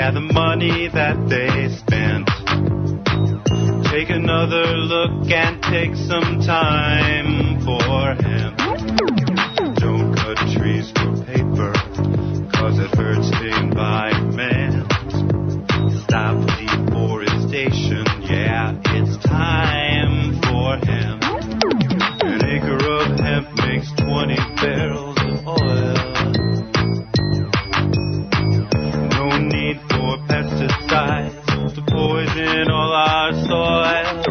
Yeah, the money that they spent. Take another look and take some time for hemp. Don't cut trees for paper, 'cause it hurts the environment. Stop deforestation, yeah, it's time for hemp. An acre of hemp makes 20 barrels of oil. No need for pesticides to poison all our soil.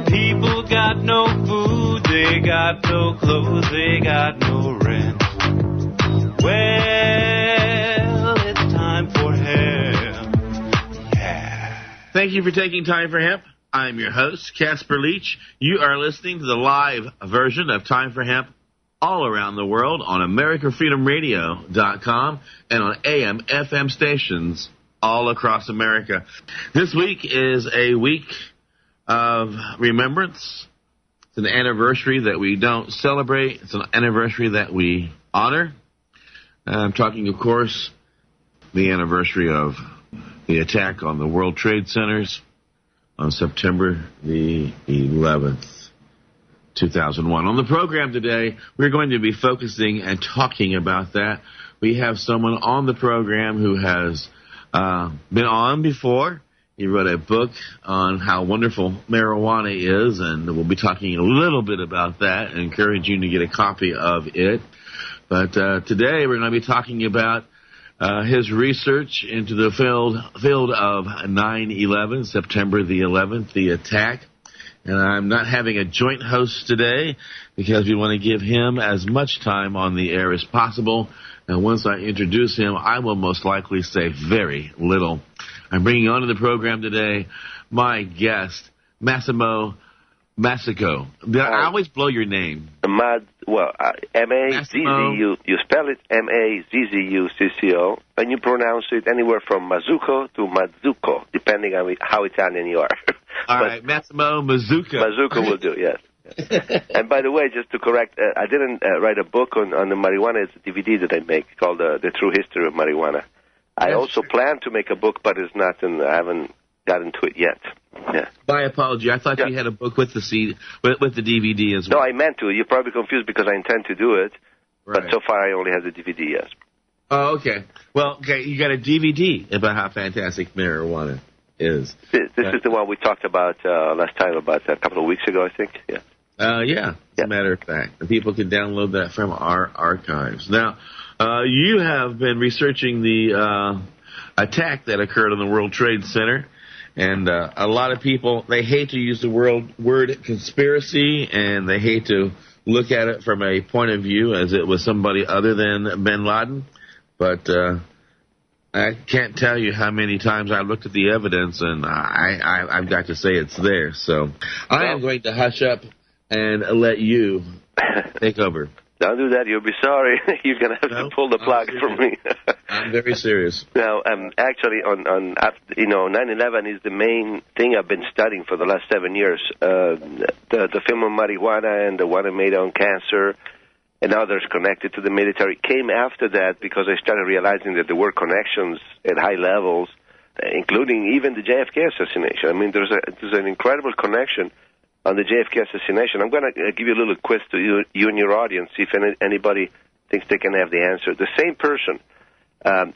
People got no food, they got no clothes, they got no rent. Well, it's time for hemp. Yeah. Thank you for taking time for hemp. I'm your host, Casper Leach. You are listening to the live version of Time for Hemp all around the world on AmericaFreedomRadio.com and on AM, FM stations all across America. This week is a week of remembrance. It's an anniversary that we don't celebrate. It's an anniversary that we honor. I'm talking, of course, the anniversary of the attack on the World Trade Centers on September the 11th, 2001. On the program today, we're going to be focusing and talking about that. We have someone on the program who has been on before. He wrote a book on how wonderful marijuana is, and we'll be talking a little bit about that and encourage you to get a copy of it. But today we're going to be talking about his research into the field of 9/11, September the 11th, the attack. And I'm not having a joint host today because we want to give him as much time on the air as possible. And once I introduce him, I will most likely say very little. I'm bringing onto the program today my guest, Massimo Mazzucco. I always blow your name. M-A-Z-Z-U. You spell it M-A-Z-Z-U-C-C-O, and you pronounce it anywhere from Mazzucco to Mazzucco, depending on how Italian you are. All right, Massimo Mazzucco. Mazzucco will do, yes. And by the way, just to correct, I didn't write a book on the marijuana. It's a DVD that I make called The True History of Marijuana. I also plan to make a book, but it's not, and I haven't gotten to it yet. Yeah. My apology. I thought you had a book with the with the DVD as well. No, I meant to. You're probably confused because I intend to do it, but so far I only have the DVD, yes. Oh, okay. Well, okay, you got a DVD about how fantastic marijuana is. This is the one we talked about last time, about a couple of weeks ago, I think. Yeah. Yeah, as a matter of fact. And people can download that from our archives. Now, you have been researching the attack that occurred on the World Trade Center. And a lot of people, they hate to use the word conspiracy, and they hate to look at it from a point of view as it was somebody other than bin Laden. But I can't tell you how many times I looked at the evidence, and I've got to say it's there. So I am going to hush up and let you take over. Don't do that. You'll be sorry. You're going to have to pull the plug from me. I'm very serious. Now, actually, on 9/11 is the main thing I've been studying for the last 7 years. The film on marijuana and the one I made on cancer and others connected to the military came after that because I started realizing that there were connections at high levels, including even the JFK assassination. I mean, there's an incredible connection on the JFK assassination. I'm going to give you a little quiz to you and your audience, see if anybody thinks they can have the answer. The same person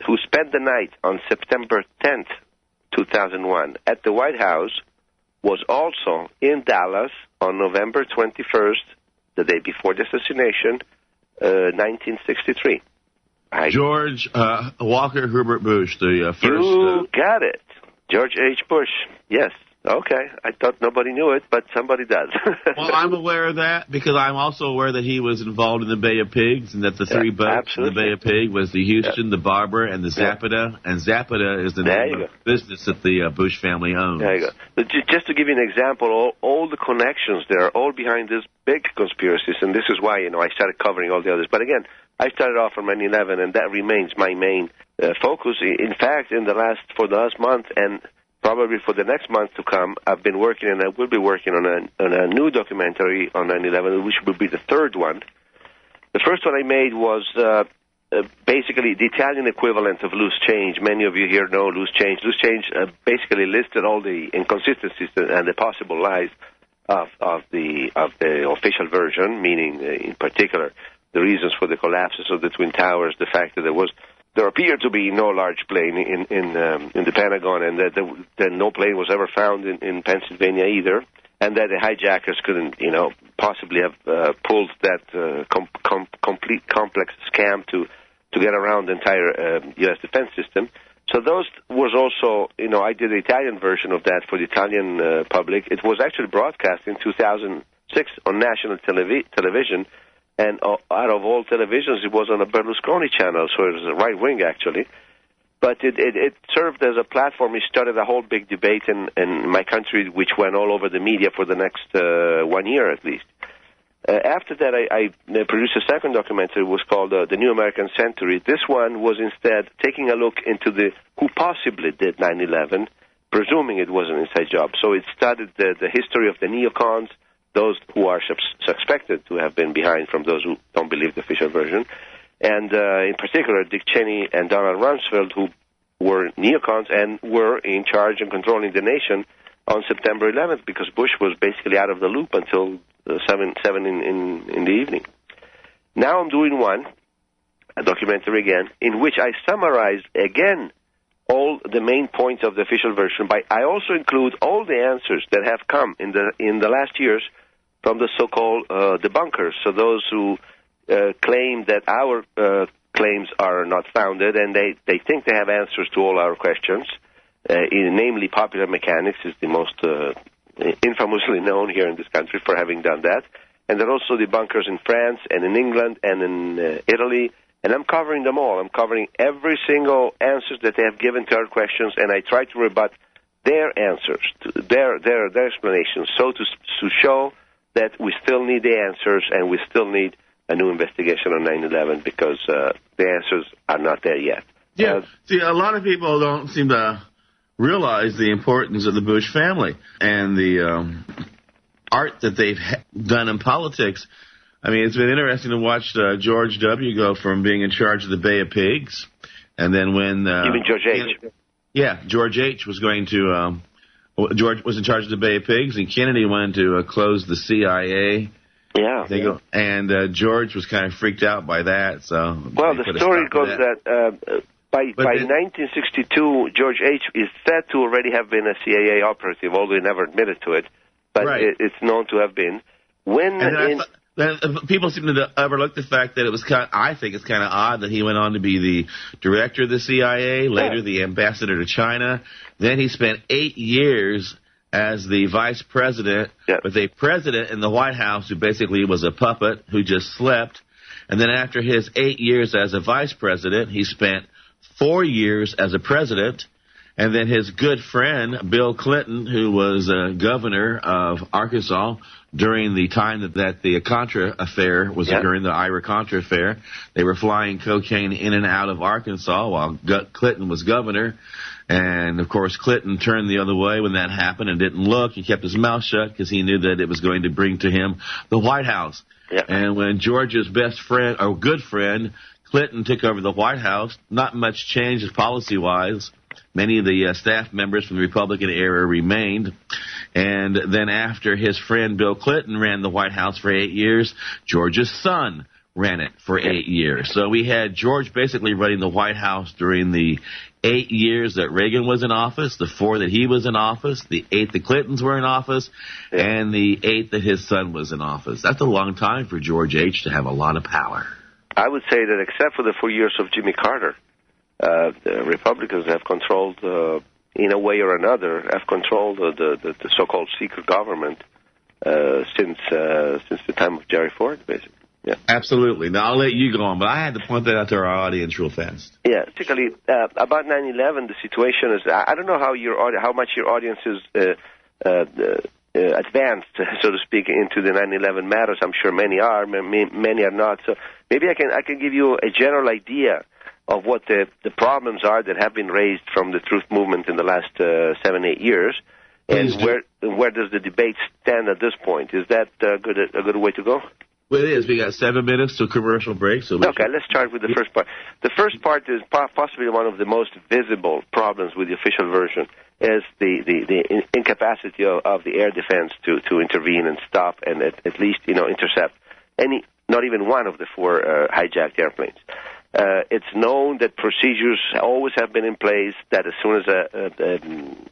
who spent the night on September 10th, 2001, at the White House was also in Dallas on November 21st, the day before the assassination, 1963. George Walker Herbert Bush, the first... You got it. George H. Bush, yes. Okay, I thought nobody knew it, but somebody does. Well, I'm aware of that because I'm also aware that he was involved in the Bay of Pigs and that the three boats in the Bay of Pigs was the Houston, the Barbara, and the Zapata. And Zapata is the name of business that the Bush family owns. There you go. Just to give you an example, all the connections there are all behind this big conspiracies, and this is why I started covering all the others. But again, I started off on 9/11, and that remains my main focus. In fact, for the last month and probably for the next month to come, I've been working, and I will be working on a new documentary on 9/11, which will be the third one. The first one I made was basically the Italian equivalent of loose change. Many of you here know loose change. Loose change basically listed all the inconsistencies and the possible lies of the official version, meaning in particular the reasons for the collapses of the Twin Towers, the fact that there appeared to be no large plane in the Pentagon, and that no plane was ever found in Pennsylvania either, and that the hijackers couldn't, possibly have pulled that complete complex scam to get around the entire U.S. defense system. So those was also, I did the Italian version of that for the Italian public. It was actually broadcast in 2006 on national television. And out of all televisions, it was on a Berlusconi channel, so it was a right wing, actually. But it served as a platform. It started a whole big debate in my country, which went all over the media for the next 1 year at least. After that, I produced a second documentary. It was called The New American Century. This one was instead taking a look into who possibly did 9/11, presuming it was an inside job. So it studied the history of the neocons, those who are suspected to have been behind from those who don't believe the official version, and in particular Dick Cheney and Donald Rumsfeld, who were neocons and were in charge and controlling the nation on September 11th, because Bush was basically out of the loop until 7 in the evening. Now I'm doing a documentary again, in which I summarize again all the main points of the official version, but I also include all the answers that have come in the last years from the so-called debunkers, so those who claim that our claims are not founded, and they think they have answers to all our questions, namely Popular Mechanics is the most infamously known here in this country for having done that, and there are also debunkers in France and in England and in Italy, and I'm covering them all. I'm covering every single answers that they have given to our questions, and I try to rebut their answers, their explanations, so to show that we still need the answers and we still need a new investigation on 9/11 because the answers are not there yet. Yeah. See, a lot of people don't seem to realize the importance of the Bush family and the art that they've done in politics. I mean, it's been interesting to watch George W. go from being in charge of the Bay of Pigs, and then when... You mean George H.? Yeah, George H. was going to... George was in charge of the Bay of Pigs, and Kennedy wanted to close the CIA. Yeah. And George was kind of freaked out by that. So the story goes that by 1962, George H. is said to already have been a CIA operative, although he never admitted to it. But it's known to have been. People seem to overlook the fact that it was I think it's kind of odd that he went on to be the director of the CIA, later the ambassador to China. Then he spent 8 years as the vice president, with a president in the White House who basically was a puppet who just slept. And then after his 8 years as a vice president, he spent 4 years as a president. And then his good friend, Bill Clinton, who was governor of Arkansas during the time that the Contra affair was occurring, the Ira-Contra affair. They were flying cocaine in and out of Arkansas while Clinton was governor. And, of course, Clinton turned the other way when that happened and didn't look. He kept his mouth shut because he knew that it was going to bring to him the White House. Yeah. And when George's best friend, or good friend, Clinton took over the White House, not much changed policy-wise. Many of the staff members from the Republican era remained. And then after his friend Bill Clinton ran the White House for 8 years, George's son ran it for 8 years. So we had George basically running the White House during the 8 years that Reagan was in office, the 4 that he was in office, the 8 the Clintons were in office, and the 8 that his son was in office. That's a long time for George H. to have a lot of power. I would say that except for the 4 years of Jimmy Carter, the Republicans have controlled, in a way or another, the so-called secret government since the time of Jerry Ford, basically. Yeah. Absolutely. Now, I'll let you go on, but I had to point that out to our audience real fast. Yeah, particularly about 9/11, the situation is, I don't know how much your audience is advanced, so to speak, into the 9/11 matters. I'm sure many are, many are not. So maybe I can give you a general idea of what the problems are that have been raised from the truth movement in the last 7-8 years, and where does the debate stand at this point? Is that a good way to go? Well, it is. We got 7 minutes to commercial break. So okay, let's start with the first part. The first part is possibly one of the most visible problems with the official version, is the incapacity of the air defense to intervene and stop and at least intercept not even one of the 4 hijacked airplanes. It's known that procedures always have been in place, that as soon as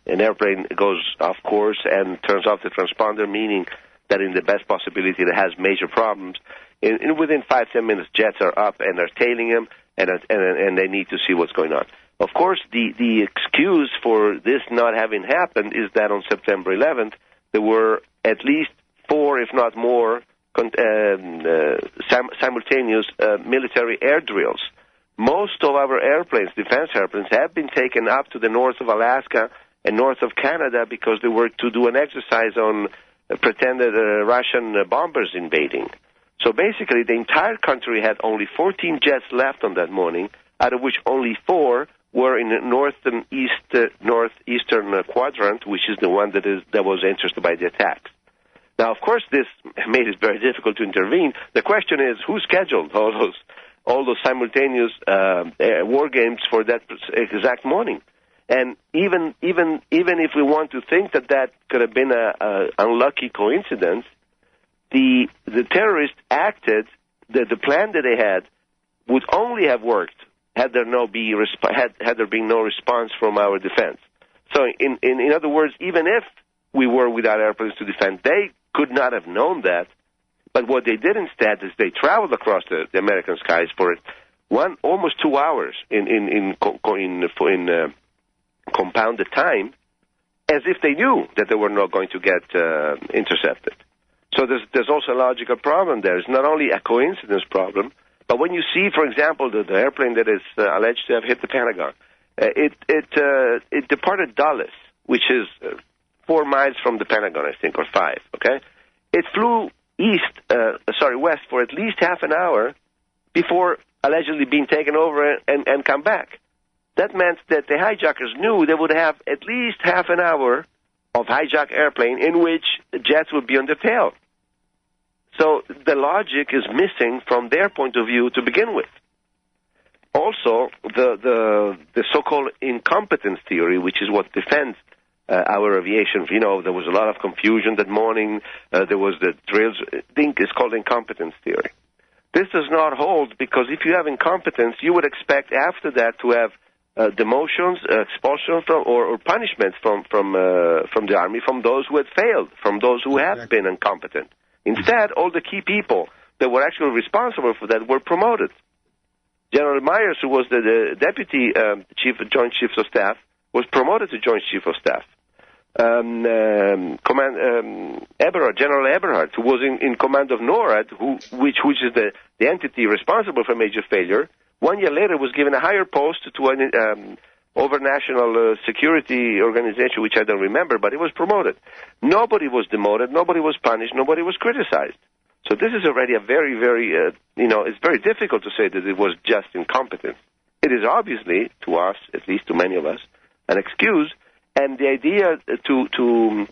an airplane goes off course and turns off the transponder, meaning that in the best possibility it has major problems, within 5-10 minutes jets are up and they're tailing him, and they need to see what's going on. Of course, the excuse for this not having happened is that on September 11th there were at least 4, if not more, simultaneous military air drills. Most of our airplanes, defense airplanes, have been taken up to the north of Alaska and north of Canada because they were to do an exercise on pretended Russian bombers invading. So basically, the entire country had only 14 jets left on that morning, out of which only 4 were in the northeastern quadrant, which is the one that was interested by the attacks. Now, of course, this made it very difficult to intervene. The question is, who scheduled all those simultaneous war games for that exact morning? And even if we want to think that could have been a unlucky coincidence, the terrorists acted. The plan that they had would only have worked had there been no response from our defense. So, in other words, even if we were without airplanes to defend, they could not have known that. But what they did instead is they traveled across the American skies for almost 2 hours in compounded time, as if they knew that they were not going to get intercepted. So there's also a logical problem there. It's not only a coincidence problem, but when you see, for example, the airplane that is alleged to have hit the Pentagon, it departed Dulles, which is 4 miles from the Pentagon, I think, or 5. Okay, it flew west for at least half an hour before allegedly being taken over and come back. That meant that the hijackers knew they would have at least half an hour of hijacked airplane in which jets would be on the tail. So the logic is missing from their point of view to begin with. Also, the so-called incompetence theory, which is what defends our aviation. There was a lot of confusion that morning. There was the drills. I think it's called incompetence theory. This does not hold, because if you have incompetence, you would expect after that to have demotions, expulsion or punishments from the army, from those who had failed, from those who had been incompetent. Instead, all the key people that were actually responsible for that were promoted. General Myers, who was the deputy Joint Chiefs of Staff, was promoted to Joint Chief of Staff. General Eberhard, who was in command of NORAD, which is the entity responsible for major failure, 1 year later was given a higher post to an over-national security organization, which I don't remember, but he was promoted. Nobody was demoted, nobody was punished, nobody was criticized. So this is already a very, very, it's very difficult to say that it was just incompetence. It is obviously, to us, at least to many of us, an excuse, and the idea to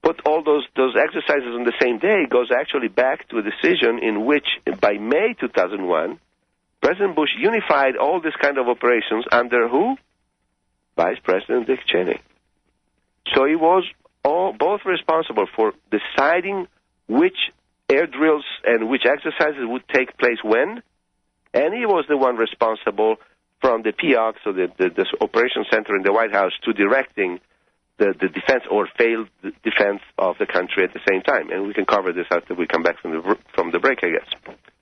put all those exercises on the same day goes actually back to a decision in which, by May 2001, President Bush unified all this kind of operations under who? Vice President Dick Cheney. So he was both responsible for deciding which air drills and which exercises would take place when, and he was the one responsible from the POC, so the Operations Center in the White House, to directing the defense or failed defense of the country at the same time. And we can cover this after we come back from the break, I guess.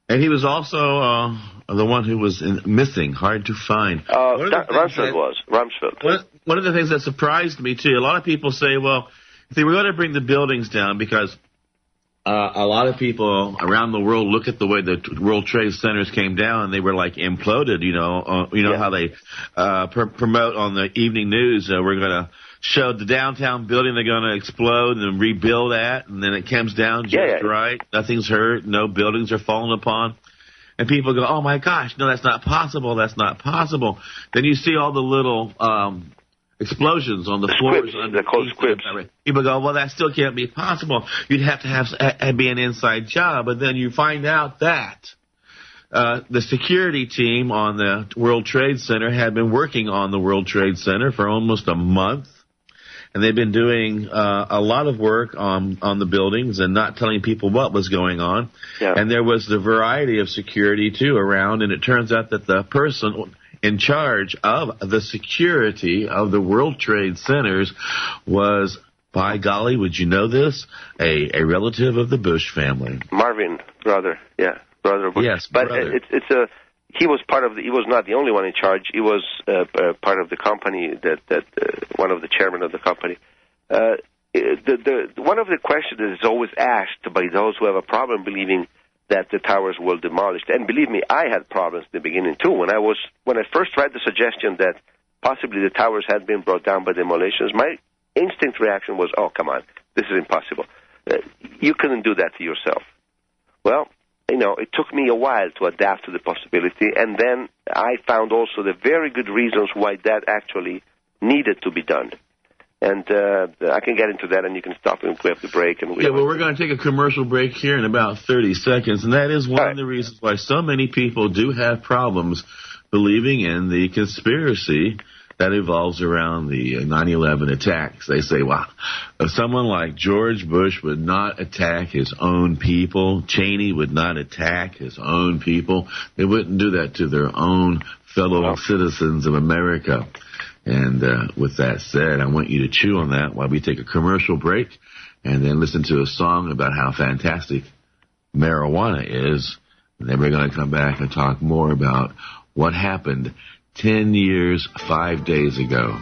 And he was also the one who was missing, hard to find. Rumsfeld. One of the things that surprised me, too, a lot of people say, well, if they were going to bring the buildings down, because a lot of people around the world look at the way the World Trade Centers came down, and they were like imploded, how they promote on the evening news, we're going to show the downtown building they're going to explode and rebuild at, and then it comes down just right. Nothing's hurt. No buildings are falling upon. And people go, oh, my gosh, no, that's not possible. That's not possible. Then you see all the little explosions on the floors. They're called squibs. People go, well, that still can't be possible. You'd have to be an inside job. And then you find out that the security team on the World Trade Center had been working on the World Trade Center for almost a month. And they've been doing a lot of work on the buildings and not telling people what was going on. Yeah. And there was the variety of security, too, around. And it turns out that the person in charge of the security of the World Trade Centers was, by golly, would you know this, a relative of the Bush family. Marvin, brother, yeah, brother Bush. Yes, but brother. He was part of he was not the only one in charge. He was part of the company that one of the chairmen of the company. One of the questions that is always asked by those who have a problem believing that the towers will demolish. And believe me, I had problems in the beginning too. When I first read the suggestion that possibly the towers had been brought down by demolitions, my instinct reaction was, "Oh, come on, this is impossible. You couldn't do that to yourself." Well, it took me a while to adapt to the possibility, and then I found also the very good reasons why that actually needed to be done. And I can get into that, and you can stop and we have to break. We're going to take a commercial break here in about 30 seconds, and that is one of the reasons why so many people do have problems believing in the conspiracy that evolves around the 9/11 attacks. They say, well, if someone like George Bush would not attack his own people, Cheney would not attack his own people, they wouldn't do that to their own fellow citizens of America. And with that said, I want you to chew on that while we take a commercial break and then listen to a song about how fantastic marijuana is. And then we're going to come back and talk more about what happened 10 years, 5 days ago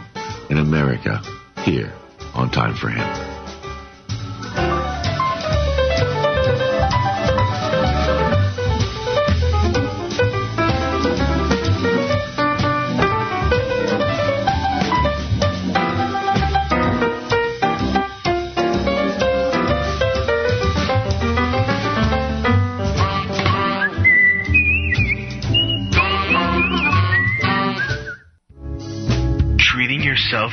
in America here on Time for Hemp.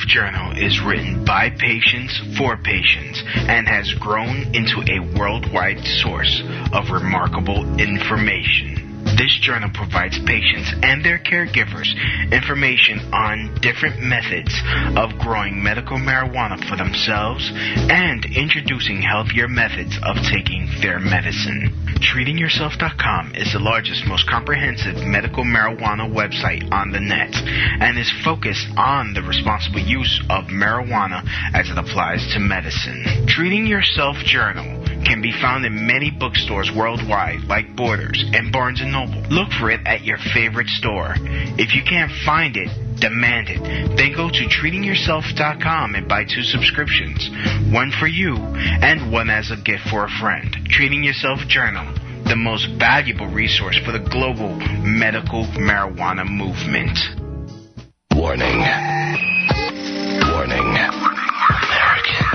Journal is written by patients for patients and has grown into a worldwide source of remarkable information. This journal provides patients and their caregivers information on different methods of growing medical marijuana for themselves and introducing healthier methods of taking their medicine. TreatingYourself.com is the largest, most comprehensive medical marijuana website on the net and is focused on the responsible use of marijuana as it applies to medicine. Treating Yourself Journal can be found in many bookstores worldwide like Borders and Barnes & Noble. Look for it at your favorite store. If you can't find it, demand it. Then go to treatingyourself.com and buy 2 subscriptions, one for you and one as a gift for a friend. Treating Yourself Journal, the most valuable resource for the global medical marijuana movement. Warning. Warning. American.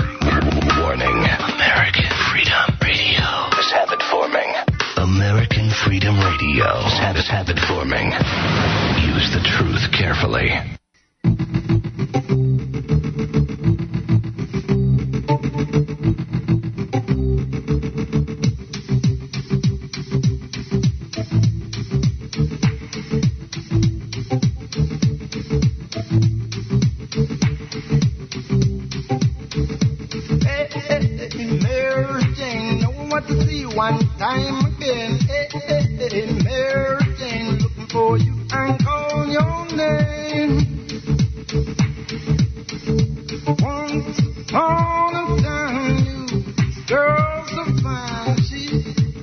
Warning. American Freedom Radio is habit forming. American Freedom Radio is habit forming. Use the truth carefully. One time again, Mary Jane, looking for you and call your name. Once upon a time, you girl so fine, she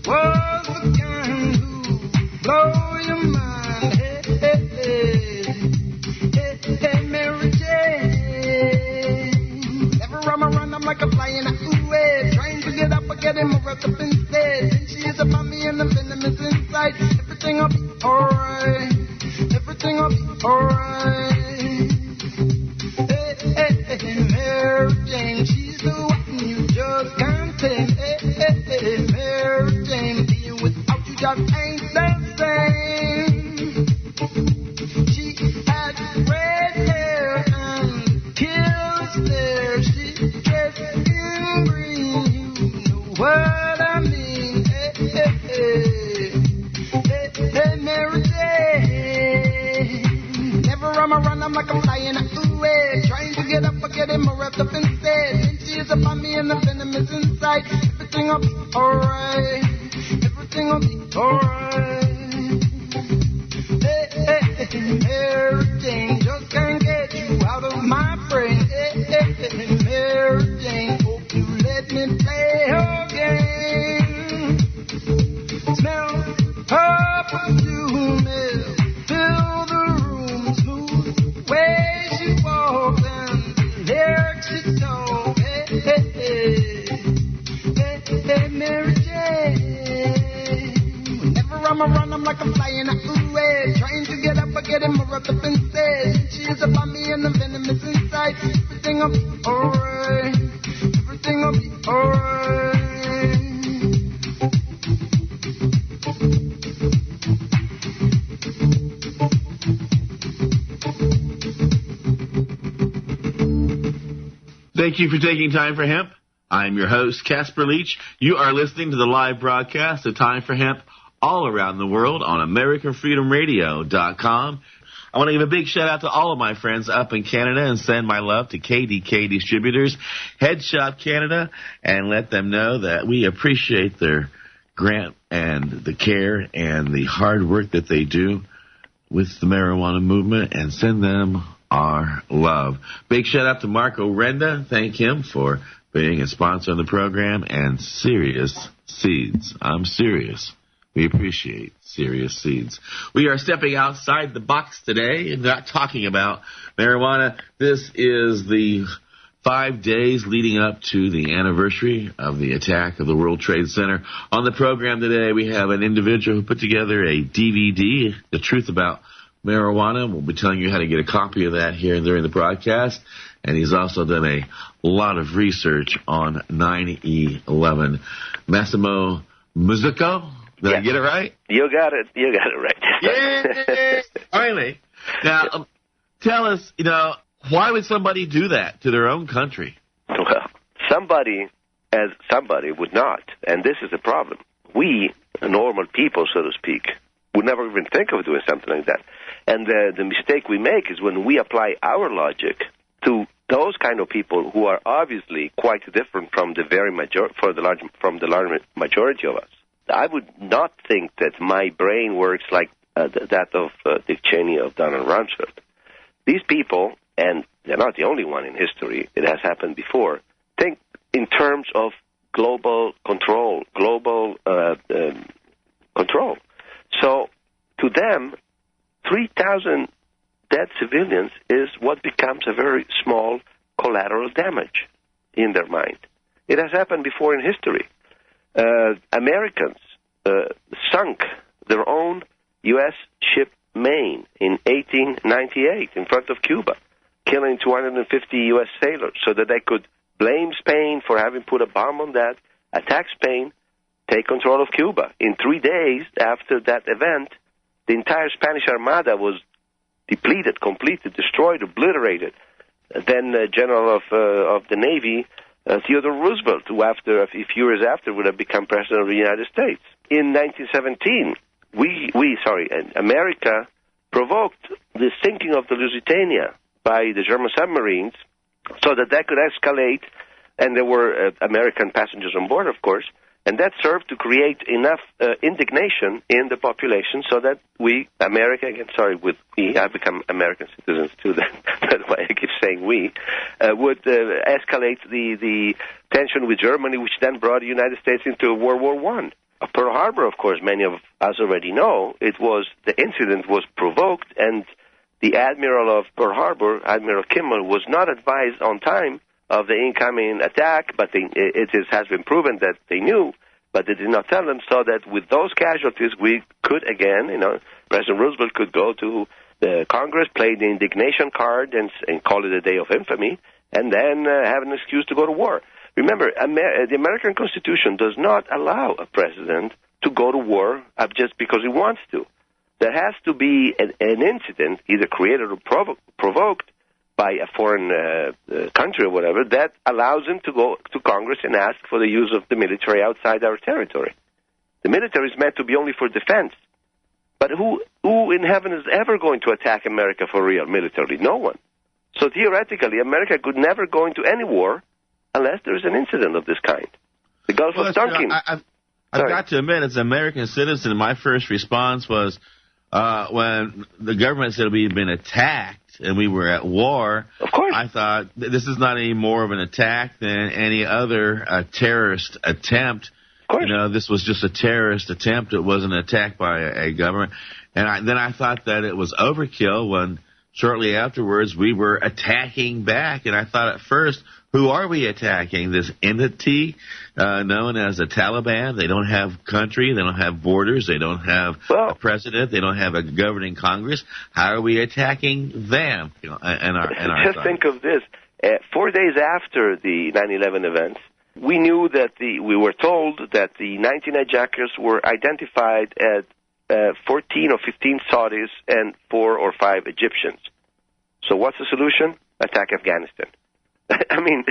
was the kind who blow your mind. Hey, Mary Jane. Never run, I'm like a fly in a ooh-wee. Trying to get up, but getting more up instead. And she is about me and the venom is inside. Everything'll be alright. Everything'll be alright. Hey, Mary Jane, she's the one you just can't tame. Hey, Mary Jane, being without you just ain't the same. She had red hair and mean. Hey, hey, hey. Hey, hey, Mary Jane. Never am I run, I'm like I'm flying. Ooh, hey. Trying to get up, but getting more wrapped up instead. And she is upon me and the venom is inside. Everything will be alright. Everything will be alright. Hey, hey, hey, Mary Jane. Just can't get you out of my brain. Hey, hey, hey, Mary Jane. Hope you let me play her game. Smell her perfume, fill the room, smooth way she walks and the lyrics she told. Hey, hey, hey, hey, hey, Mary Jane. Whenever I'm around, I'm like I'm flying away, trying to get up, but getting more up instead. She is upon me and the venom is inside. Everything will be alright. Everything will be alright. Thank you for taking time for Hemp. I'm your host, Casper Leach. You are listening to the live broadcast of Time for Hemp all around the world on AmericanFreedomRadio.com. I want to give a big shout out to all of my friends up in Canada and send my love to KDK Distributors, Headshot Canada, and let them know that we appreciate their grant and the care and the hard work that they do with the marijuana movement, and send them our love. Big shout out to Marco Renda. Thank him for being a sponsor on the program, and Serious Seeds. I'm serious. We appreciate Serious Seeds. We are stepping outside the box today and not talking about marijuana. This is the 5 days leading up to the anniversary of the attack of the World Trade Center. On the program today, we have an individual who put together a DVD, The Truth About Marijuana. We'll be telling you how to get a copy of that here during the broadcast. And he's also done a lot of research on 9/11. Massimo Mazzucco, did I get it right? You got it. You got it right. Yeah, finally. Now, tell us, why would somebody do that to their own country? Well, somebody would not, and this is the problem. We, normal people, so to speak, would never even think of doing something like that. And the mistake we make is when we apply our logic to those kind of people who are obviously quite different from the large majority of us. I would not think that my brain works like that of Dick Cheney, of Donald Rumsfeld. These people, and they're not the only one in history, it has happened before, think in terms of global control, control. So to them, 3,000 dead civilians is what becomes a very small collateral damage in their mind. It has happened before in history. Americans sunk their own U.S. ship Maine in 1898 in front of Cuba, killing 250 U.S. sailors so that they could blame Spain for having put a bomb on that, attack Spain, take control of Cuba. In 3 days after that event, the entire Spanish Armada was depleted, completely destroyed, obliterated. Then General of the Navy, Theodore Roosevelt, who after a few years after would have become President of the United States. In 1917, America provoked the sinking of the Lusitania by the German submarines so that could escalate, and there were American passengers on board, of course, and that served to create enough indignation in the population so that I've become American citizens too, that's why I keep saying we, would escalate the tension with Germany, which then brought the United States into World War I. Pearl Harbor, of course, many of us already know, the incident was provoked, and the Admiral of Pearl Harbor, Admiral Kimmel, was not advised on time of the incoming attack, but it has been proven that they knew, but they did not tell them, so that with those casualties, we could again, President Roosevelt could go to the Congress, play the indignation card, and call it a day of infamy, and then have an excuse to go to war. Remember, the American Constitution does not allow a president to go to war just because he wants to. There has to be an incident, either created or provoked, by a foreign country or whatever, that allows him to go to Congress and ask for the use of the military outside our territory. The military is meant to be only for defense. But who in heaven is ever going to attack America for real militarily? No one. So theoretically, America could never go into any war unless there is an incident of this kind. The Gulf of Tonkin. I've got to admit, as an American citizen, my first response was when the government said we had been attacked and we were at war. Of course. I thought this is not any more of an attack than any other terrorist attempt. Of course. You know, this was just a terrorist attempt. It wasn't an attack by a government. And then I thought that it was overkill when shortly afterwards we were attacking back. And I thought at first, who are we attacking? This entity known as the Taliban? They don't have country. They don't have borders. They don't have a president. They don't have a governing Congress. How are we attacking them? You know, Just think of this. 4 days after the 9/11 events, we knew that we were told that the 19 hijackers were identified as 14 or 15 Saudis and 4 or 5 Egyptians. So what's the solution? Attack Afghanistan. I mean,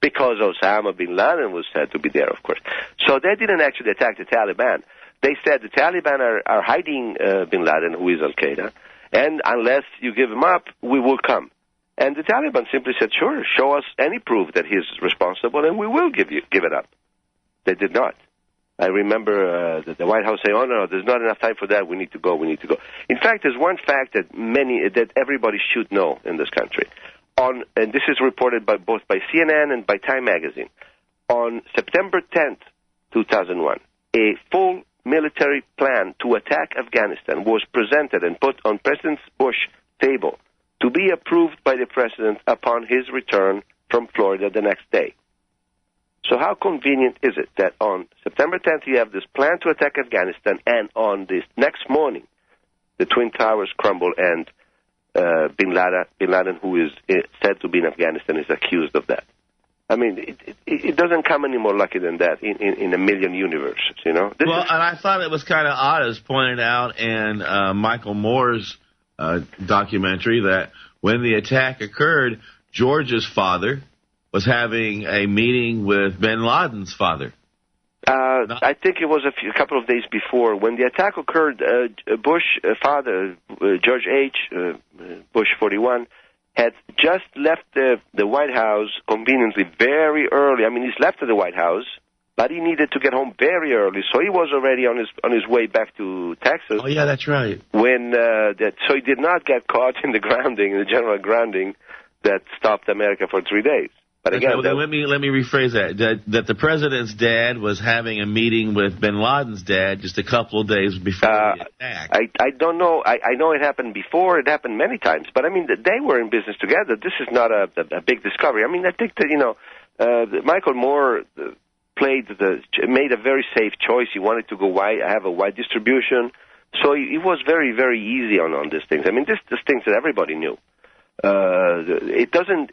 because Osama bin Laden was said to be there, of course. So they didn't actually attack the Taliban. They said the Taliban are hiding bin Laden, who is Al-Qaeda, and unless you give him up, we will come. And the Taliban simply said, sure, show us any proof that he's responsible, and we will give it up. They did not. I remember the White House saying, oh, no, there's not enough time for that. We need to go. In fact, there's one fact that everybody should know in this country. And this is reported both by CNN and by Time Magazine. On September 10th, 2001, a full military plan to attack Afghanistan was presented and put on President Bush's table to be approved by the president upon his return from Florida the next day. So how convenient is it that on September 10th you have this plan to attack Afghanistan, and on this next morning the Twin Towers crumble and bin Laden, who is said to be in Afghanistan, is accused of that? I mean, it doesn't come any more lucky than that in a million universes, you know? And I thought it was kind of odd, as pointed out in Michael Moore's documentary, that when the attack occurred, George's father was having a meeting with bin Laden's father. I think it was a couple of days before. When the attack occurred, Bush father, George H., Bush 41, had just left the White House conveniently very early. I mean, he's left the White House, but he needed to get home very early, so he was already on his way back to Texas. Oh, yeah, that's right. So he did not get caught in the general grounding that stopped America for 3 days. But again, let me rephrase that. That the president's dad was having a meeting with bin Laden's dad just a couple of days before the attack. I don't know. I know it happened before. It happened many times. But I mean, they were in business together. This is not a big discovery. I mean, I think that Michael Moore made a very safe choice. He wanted to go wide, have a wide distribution. So it was very, very easy on these things. I mean, this things that everybody knew. It doesn't.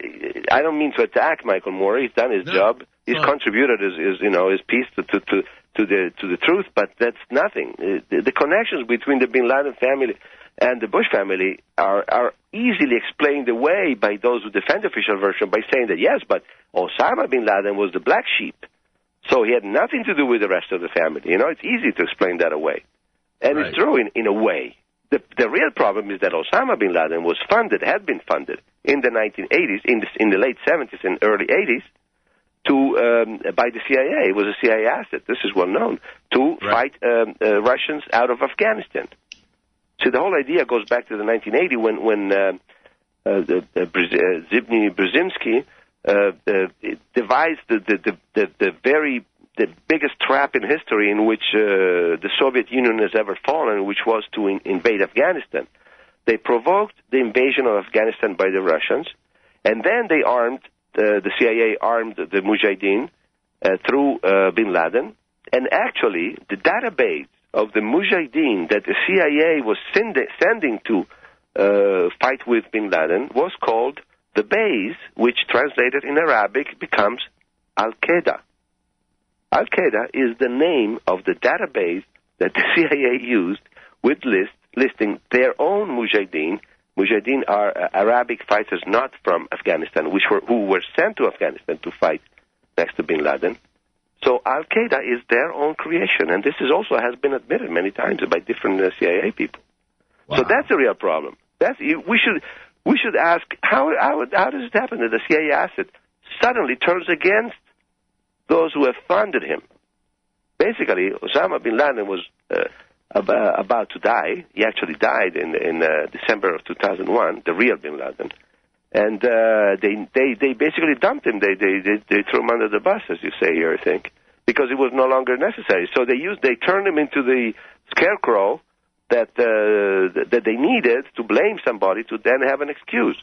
I don't mean to attack Michael Moore. He's done his job. He's contributed his piece to the truth. But that's nothing. The connections between the bin Laden family and the Bush family are easily explained away by those who defend the official version by saying that yes, but Osama bin Laden was the black sheep, so he had nothing to do with the rest of the family. You know, it's easy to explain that away, and it's true in a way. The real problem is that Osama bin Laden had been funded in the 1980s, in the late 70s and early 80s, by the CIA. It was a CIA asset. This is well known to fight Russians out of Afghanistan. So the whole idea goes back to the 1980 when Zbigniew Brzezinski devised the biggest trap in history in which the Soviet Union has ever fallen, which was to invade Afghanistan. They provoked the invasion of Afghanistan by the Russians, and then they the CIA armed the Mujahideen through bin Laden, and actually the database of the Mujahideen that the CIA was sending to fight with bin Laden was called the Bays, which translated in Arabic becomes Al-Qaeda. Al-Qaeda is the name of the database that the CIA used with listing their own Mujahideen Mujahideen are Arabic fighters not from Afghanistan, who were sent to Afghanistan to fight next to bin Laden. So Al-Qaeda is their own creation, and this is also has been admitted many times by different CIA people. Wow. So that's a real problem. We should ask, how does it happen that the CIA asset suddenly turns against those who have funded him? Basically, Osama bin Laden was about to die. He actually died in December of 2001, the real bin Laden. And they basically dumped him. They threw him under the bus, as you say here, I think, because it was no longer necessary. So they turned him into the scarecrow that they needed to blame somebody to then have an excuse.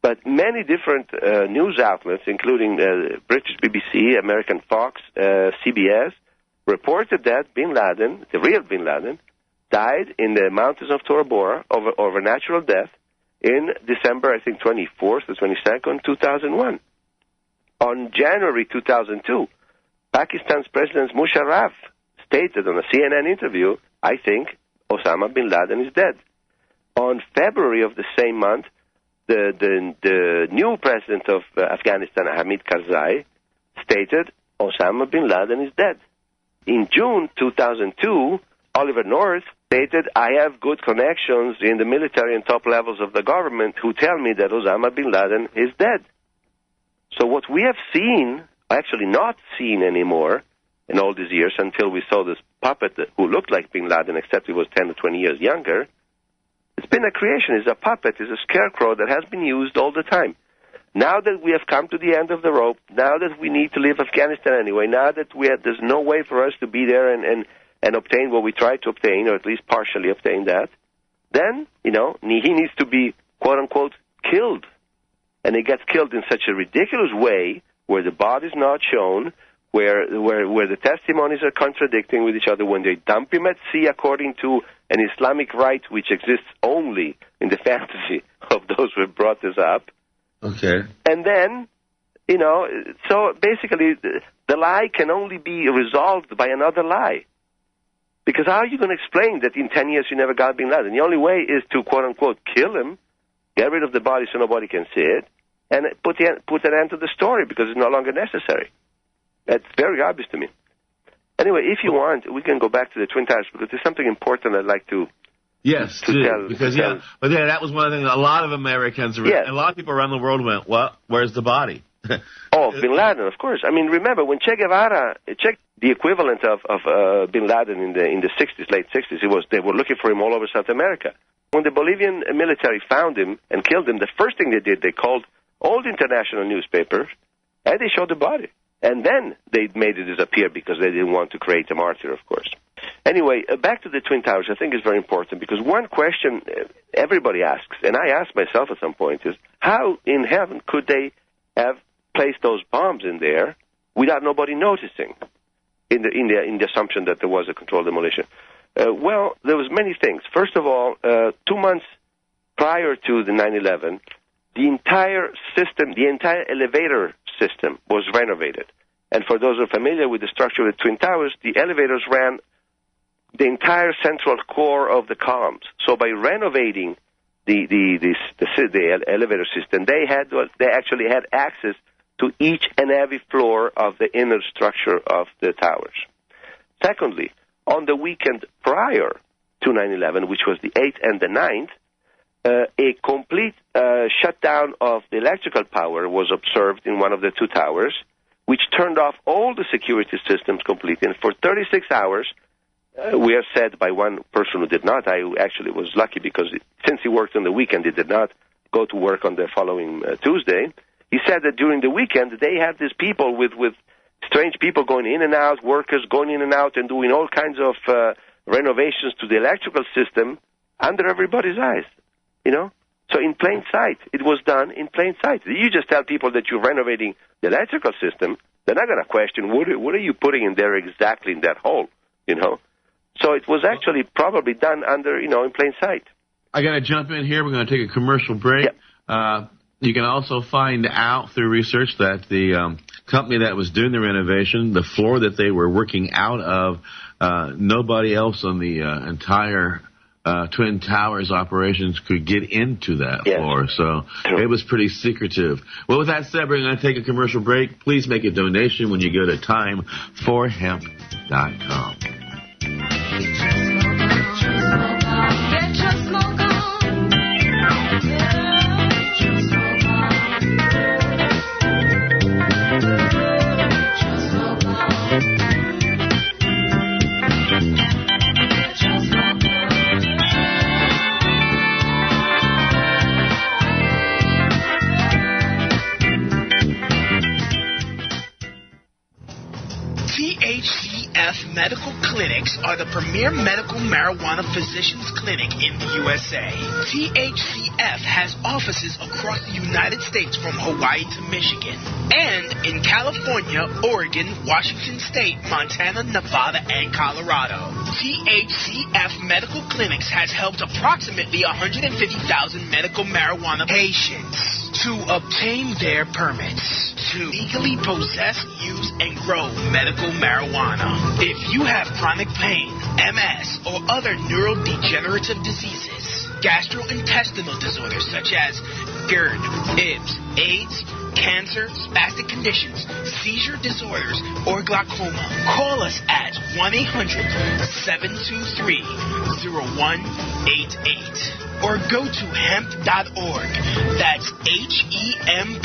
But many different news outlets, including British BBC, American Fox, CBS, reported that bin Laden, the real bin Laden, died in the mountains of Tora Bora over natural death in December, I think, 24th or 22nd, 2001. On January 2002, Pakistan's President Musharraf stated on a CNN interview, I think Osama bin Laden is dead. On February of the same month, the new president of Afghanistan, Hamid Karzai, stated Osama bin Laden is dead. In June 2002, Oliver North stated, I have good connections in the military and top levels of the government who tell me that Osama bin Laden is dead. So what we have seen, actually not seen anymore in all these years until we saw this puppet who looked like bin Laden, except he was 10 or 20 years younger, it's been a creation, it's a puppet, it's a scarecrow that has been used all the time. Now that we have come to the end of the rope, now that we need to leave Afghanistan anyway, now that there's no way for us to be there and obtain what we tried to obtain, or at least partially obtain that, then, he needs to be, quote-unquote, killed. And he gets killed in such a ridiculous way where the body's not shown, where the testimonies are contradicting with each other, when they dump him at sea according to an Islamic rite which exists only in the fantasy of those who have brought this up. Okay. And then, so basically the lie can only be resolved by another lie. Because how are you going to explain that in 10 years you never got bin Laden? The only way is to, quote-unquote, kill him, get rid of the body so nobody can see it, and put an end to the story because it's no longer necessary. That's very obvious to me. Anyway, if you want, we can go back to the Twin Towers because there's something important I'd like to... Yes, but that was one of the things a lot of Americans, a lot of people around the world went, well, where's the body? Bin Laden, of course. I mean, remember, when Che Guevara checked the equivalent of bin Laden in the 60s, late 60s, they were looking for him all over South America. When the Bolivian military found him and killed him, the first thing they did, they called all the international newspapers, and they showed the body. And then they made it disappear because they didn't want to create a martyr, of course. Anyway, back to the Twin Towers, I think is very important because one question everybody asks, and I asked myself at some point, is how in heaven could they have placed those bombs in there without nobody noticing in the assumption that there was a controlled demolition? Well, there was many things. First of all, 2 months prior to the 9/11, the entire system, the entire elevator system was renovated. And for those who are familiar with the structure of the Twin Towers, the elevators ran the entire central core of the columns. So by renovating the elevator system, they actually had access to each and every floor of the inner structure of the towers. Secondly, on the weekend prior to 9/11, which was the 8th and the 9th, a complete shutdown of the electrical power was observed in one of the two towers, which turned off all the security systems completely. And for 36 hours, we are said by one person who did not, I actually was lucky because since he worked on the weekend, he did not go to work on the following Tuesday. He said that during the weekend, they had these people with strange people going in and out, workers going in and out and doing all kinds of renovations to the electrical system under everybody's eyes. So in plain sight, it was done in plain sight. You just tell people that you're renovating the electrical system, they're not going to question what are you putting in there exactly in that hole, So it was actually probably done under, in plain sight. I got to jump in here. We're going to take a commercial break. Yep. You can also find out through research that the company that was doing the renovation, the floor that they were working out of, nobody else on the entire Twin Towers operations could get into that floor. So it was pretty secretive. Well, with that said, we're going to take a commercial break. Please make a donation when you go to timeforhemp.com. THCF Medical Clinics are the premier medical marijuana physicians clinic in the USA. THCF has offices across the United States from Hawaii to Michigan, and in California, Oregon, Washington State, Montana, Nevada, and Colorado. THCF Medical Clinics has helped approximately 150,000 medical marijuana patients to obtain their permits to legally possess, use, and grow medical marijuana. If you have chronic pain, MS, or other neurodegenerative diseases, gastrointestinal disorders such as GERD, IBS, AIDS, cancer, spastic conditions, seizure disorders, or glaucoma, call us at 1-800-723-0188 or go to hemp.org. That's HEMP.org.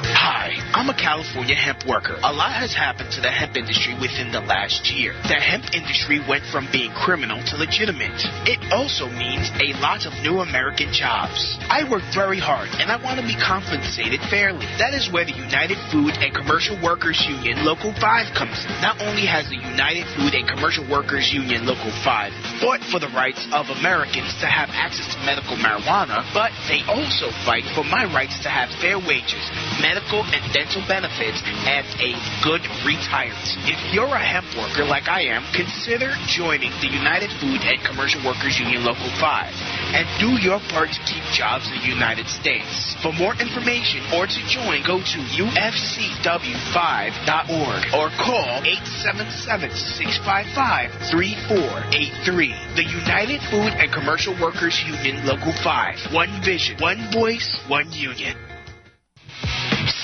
Hi, I'm a California hemp worker. A lot has happened to the hemp industry within the last year. The hemp industry went from being criminal to legitimate. It also means a lot of new American jobs. I work very hard, and I want to be compensated fairly. That is where the United Food and Commercial Workers Union Local 5 comes in. Not only has the United Food and Commercial Workers Union Local 5 fought for the rights of Americans to have access to medical marijuana, but they also fight for my rights to have fair wages, medical and dental benefits, and a good retirement. If you're a hemp worker like I am, consider joining the United Food and Commercial Workers Union Local 5 and do your part to keep jobs in the United States. For more information or to join, go to ufcw5.org or call 877-655-3483. The United Food and Commercial Workers Union Local 5. One vision, one voice, one union.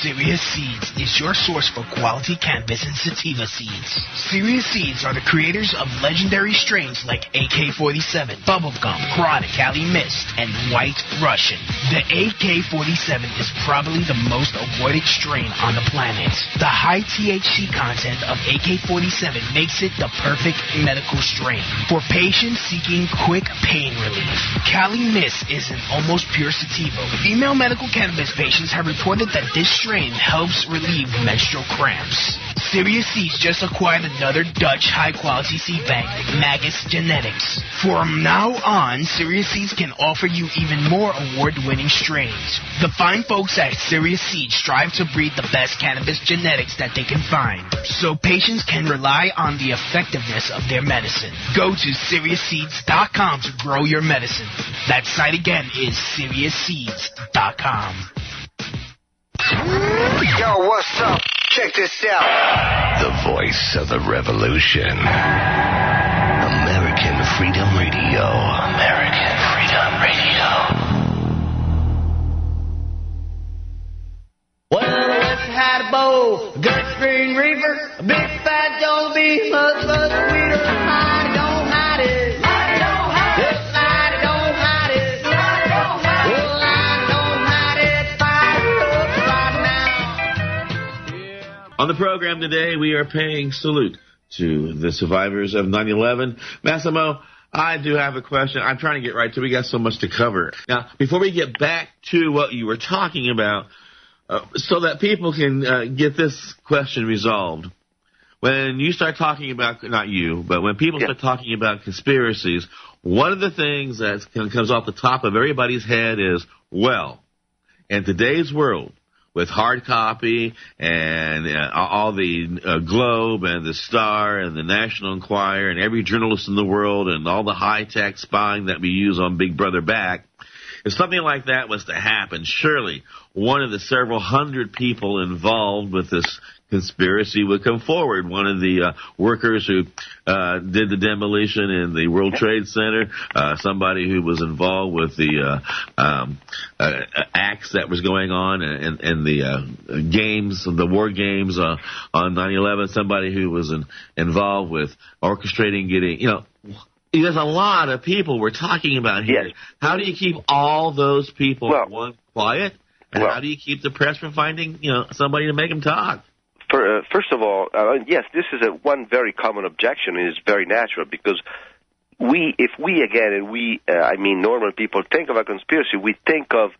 Serious Seeds is your source for quality cannabis and sativa seeds. Serious Seeds are the creators of legendary strains like AK-47, Bubblegum, Chronic, Cali Mist, and White Russian. The AK-47 is probably the most avoided strain on the planet. The high THC content of AK-47 makes it the perfect medical strain for patients seeking quick pain relief. Cali Mist is an almost pure sativa. Female medical cannabis patients have reported that this strain helps relieve menstrual cramps. Serious Seeds just acquired another Dutch high-quality seed bank, Magus Genetics. From now on, Serious Seeds can offer you even more award-winning strains. The fine folks at Serious Seeds strive to breed the best cannabis genetics that they can find, so patients can rely on the effectiveness of their medicine. Go to SeriousSeeds.com to grow your medicine. That site again is SeriousSeeds.com. Yo, what's up? Check this out. The voice of the revolution. American Freedom Radio. American Freedom Radio. Well, let's had a bowl, good green reaper, a big fat don't be much but sweeter. Hide, don't hide it. Hide, don't hide it. Just hide it, don't hide it. Hide, don't hide it. Well, I don't hide it. Fire up right now. On the program today, we are paying salute to the survivors of 9/11. Massimo, I do have a question. I'm trying to get right to it. We got so much to cover. Now, before we get back to what you were talking about, so that people can get this question resolved, when you start talking about, not you, but when people start talking about conspiracies, one of the things that comes off the top of everybody's head is, well, in today's world, with hard copy and all the Globe and the Star and the National Enquirer and every journalist in the world and all the high-tech spying that we use on Big Brother back, if something like that was to happen, surely one of the several hundred people involved with this conspiracy would come forward. One of the workers who did the demolition in the World Trade Center, somebody who was involved with the acts that was going on and the games, the war games on 9/11, somebody who was involved with orchestrating getting, there's a lot of people we're talking about here. Yes. How do you keep all those people, Well, quiet? And how do you keep the press from finding, somebody to make them talk? First of all, yes, this is one very common objection, and it's very natural, because if we normal people think of a conspiracy, we think of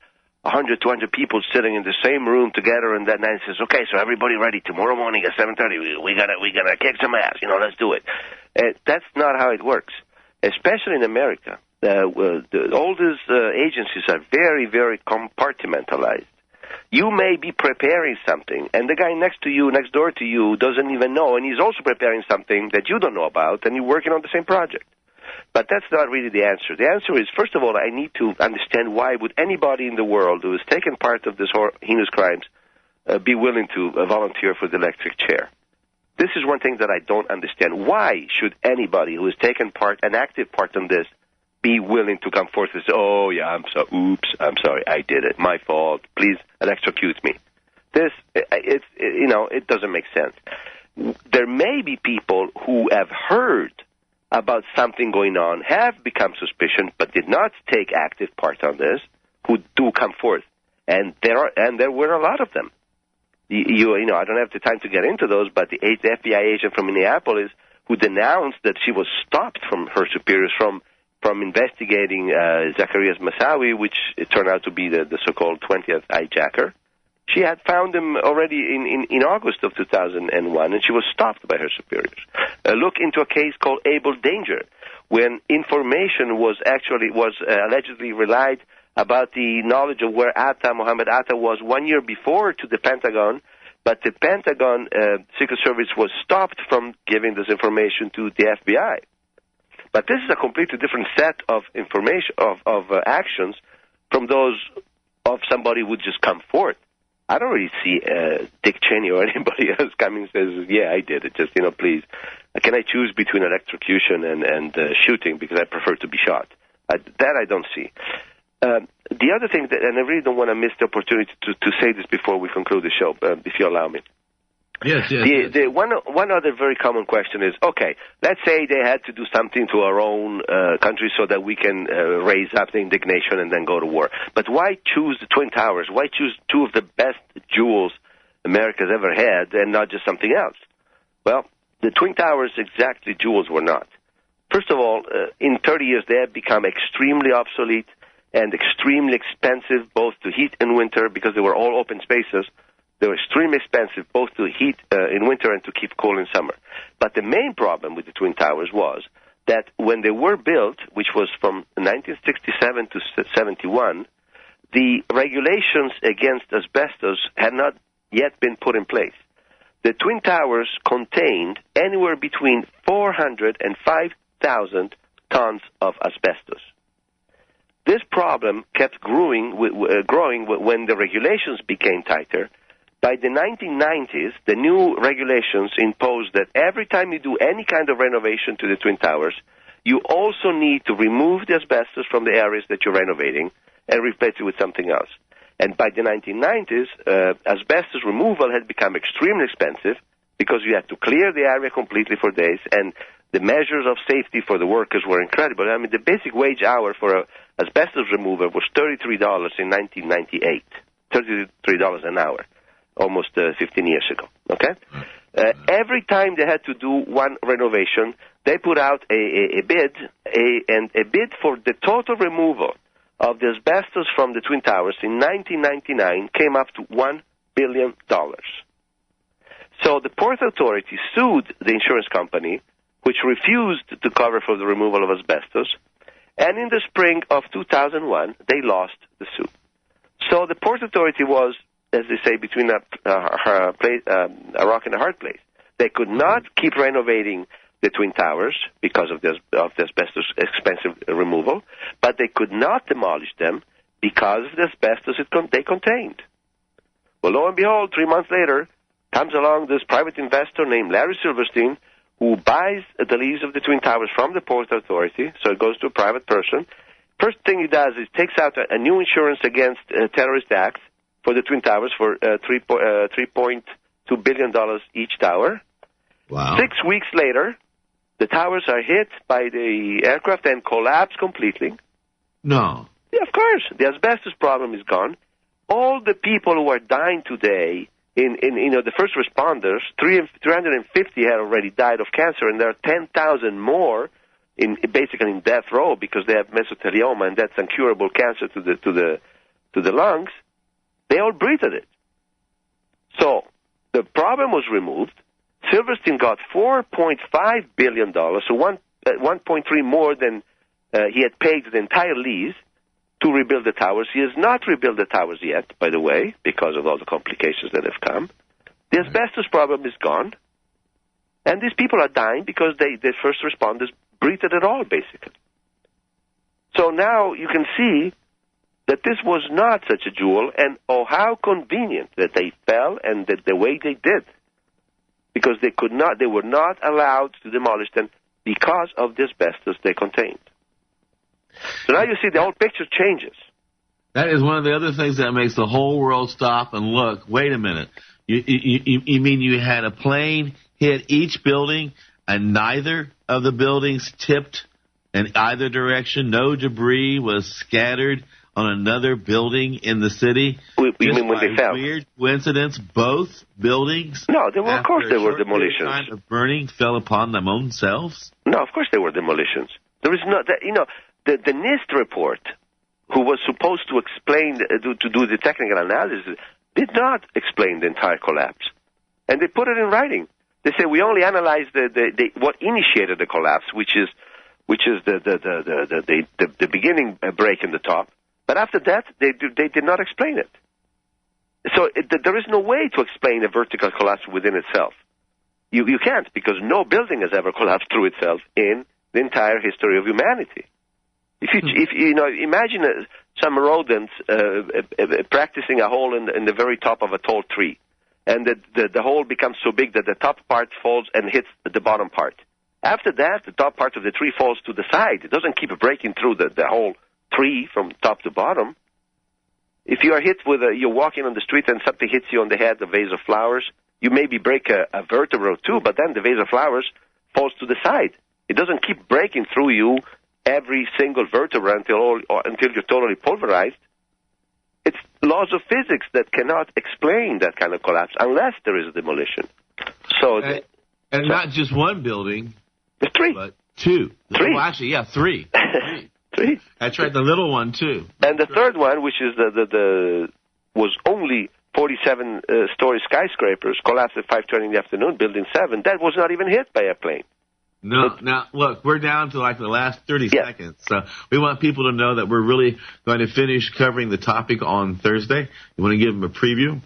100, 200 people sitting in the same room together, and that night says, okay, so everybody ready, tomorrow morning at 7:30, we gotta kick some ass, let's do it. That's not how it works, especially in America. All these agencies are very, very compartmentalized. You may be preparing something, and the guy next door to you, doesn't even know, and he's also preparing something that you don't know about, and you're working on the same project. But that's not really the answer. The answer is, first of all, I need to understand why would anybody in the world who has taken part of this heinous crimes be willing to volunteer for the electric chair. This is one thing that I don't understand. Why should anybody who has taken an active part in this, be willing to come forth and say, oh, yeah, I'm sorry, I did it, my fault, please electrocute me. It doesn't make sense. There may be people who have heard about something going on, have become suspicious, but did not take active part on this, who do come forth. And there were a lot of them. I don't have the time to get into those, but the FBI agent from Minneapolis who denounced that she was stopped from her superiors from investigating Zacarias Massawi, which it turned out to be the so-called 20th hijacker. She had found him already in August of 2001, and she was stopped by her superiors. Look into a case called Able Danger, when information was allegedly relied about the knowledge of where Mohammed Atta was 1 year before to the Pentagon, but the Pentagon Secret Service was stopped from giving this information to the FBI. But this is a completely different set of information, of actions from those of somebody who would just come forth. I don't really see Dick Cheney or anybody else coming and says, yeah, I did it. Just, please, can I choose between electrocution and shooting because I prefer to be shot? That I don't see. The other thing, and I really don't want to miss the opportunity to say this before we conclude the show, if you allow me. Yes. One other very common question is, okay, let's say they had to do something to our own country so that we can raise up the indignation and then go to war. But why choose the Twin Towers? Why choose two of the best jewels America's ever had and not just something else? Well, the Twin Towers exactly jewels were not. First of all, in 30 years they have become extremely obsolete and extremely expensive both to heat in winter because they were all open spaces. They were extremely expensive both to heat in winter and to keep cool in summer. But the main problem with the Twin Towers was that when they were built, which was from 1967 to 71, the regulations against asbestos had not yet been put in place. The Twin Towers contained anywhere between 400 and 5,000 tons of asbestos. This problem kept growing when the regulations became tighter. By the 1990s, the new regulations imposed that every time you do any kind of renovation to the Twin Towers, you also need to remove the asbestos from the areas that you're renovating and replace it with something else. And by the 1990s, asbestos removal had become extremely expensive because you had to clear the area completely for days, and the measures of safety for the workers were incredible. I mean, the basic wage hour for an asbestos remover was $33 in 1998, $33 an hour. Almost 15 years ago, okay? Every time they had to do one renovation, they put out a bid, and a bid for the total removal of the asbestos from the Twin Towers in 1999 came up to $1 billion. So the Port Authority sued the insurance company, which refused to cover for the removal of asbestos, and in the spring of 2001, they lost the suit. So the Port Authority was, as they say, between a rock and a hard place. They could not keep renovating the Twin Towers because of the asbestos expensive removal, but they could not demolish them because of the asbestos they contained. Well, lo and behold, 3 months later, comes along this private investor named Larry Silverstein, who buys the lease of the Twin Towers from the Port Authority, so it goes to a private person. First thing he does is takes out a new insurance against terrorist acts for the Twin Towers for $3.2 billion each tower. Wow. 6 weeks later, the towers are hit by the aircraft and collapse completely. No. Yeah, of course. The asbestos problem is gone. All the people who are dying today, the first responders, 350 had already died of cancer, and there are 10,000 more basically in death row because they have mesothelioma, and that's incurable cancer to the lungs. They all breathed it. So the problem was removed. Silverstein got $4.5 billion, so 1.3 more than he had paid the entire lease to rebuild the towers. He has not rebuilt the towers yet, by the way, because of all the complications that have come. The asbestos problem is gone, and these people are dying because the first responders breathed it all, basically. So now you can see that this was not such a jewel, and how convenient that they fell and that the way they did, because they were not allowed to demolish them because of the asbestos they contained. So now you see the whole picture changes. That is one of the other things that makes the whole world stop and look. Wait a minute. You mean you had a plane hit each building and neither of the buildings tipped in either direction? No debris was scattered on another building in the city? You mean when they fell? Weird coincidence, both buildings? No, of course there were demolitions. Time of burning fell upon them own selves? No, of course there were demolitions. There is not, the NIST report, who was supposed to explain, to do the technical analysis, did not explain the entire collapse. And they put it in writing. They say we only analyzed what initiated the collapse, which is the beginning break in the top. But after that, they did not explain it. So there is no way to explain a vertical collapse within itself. You can't, because no building has ever collapsed through itself in the entire history of humanity. If imagine some rodents practicing a hole in the very top of a tall tree, and the hole becomes so big that the top part falls and hits the bottom part. After that, the top part of the tree falls to the side. It doesn't keep breaking through the whole tree from top to bottom. If you are hit you're walking on the street and something hits you on the head, a vase of flowers, you maybe break a vertebra or two, but then the vase of flowers falls to the side. It doesn't keep breaking through you every single vertebra until you're totally pulverized. It's laws of physics that cannot explain that kind of collapse unless there is a demolition. And not just one building. There's three. But two. Three. Well, actually, yeah, three. Three. That's right, the little one, too. And the third one, which is was only 47-story skyscrapers, collapsed at 5:20 in the afternoon, Building 7, that was not even hit by a plane. No, now, look, we're down to like the last 30 seconds. So we want people to know that we're really going to finish covering the topic on Thursday. You want to give them a preview?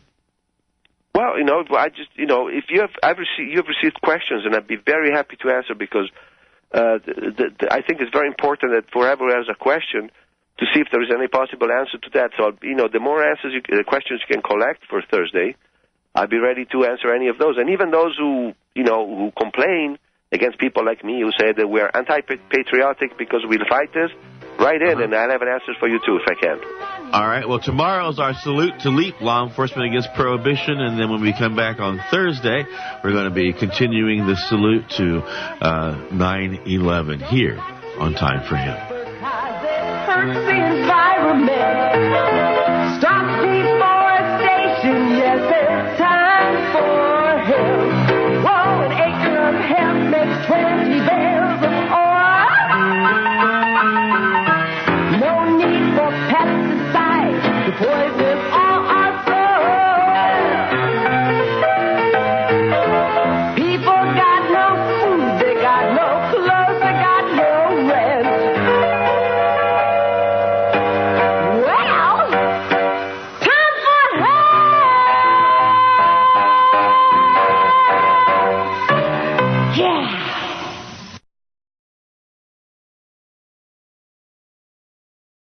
Well, if you've received questions, and I'd be very happy to answer, because I think it's very important that whoever has a question, to see if there is any possible answer to that. So, the more questions you can collect for Thursday, I'll be ready to answer any of those. And even those who complain against people like me who say that we're anti-patriotic because we'll fight this, write in, and I'll have an answer for you, too, if I can. All right. Well, tomorrow's our Salute to LEAP, Law Enforcement Against Prohibition, and then when we come back on Thursday, we're going to be continuing the salute to 9/11 here on Time for Hemp. Hurt the environment. Stop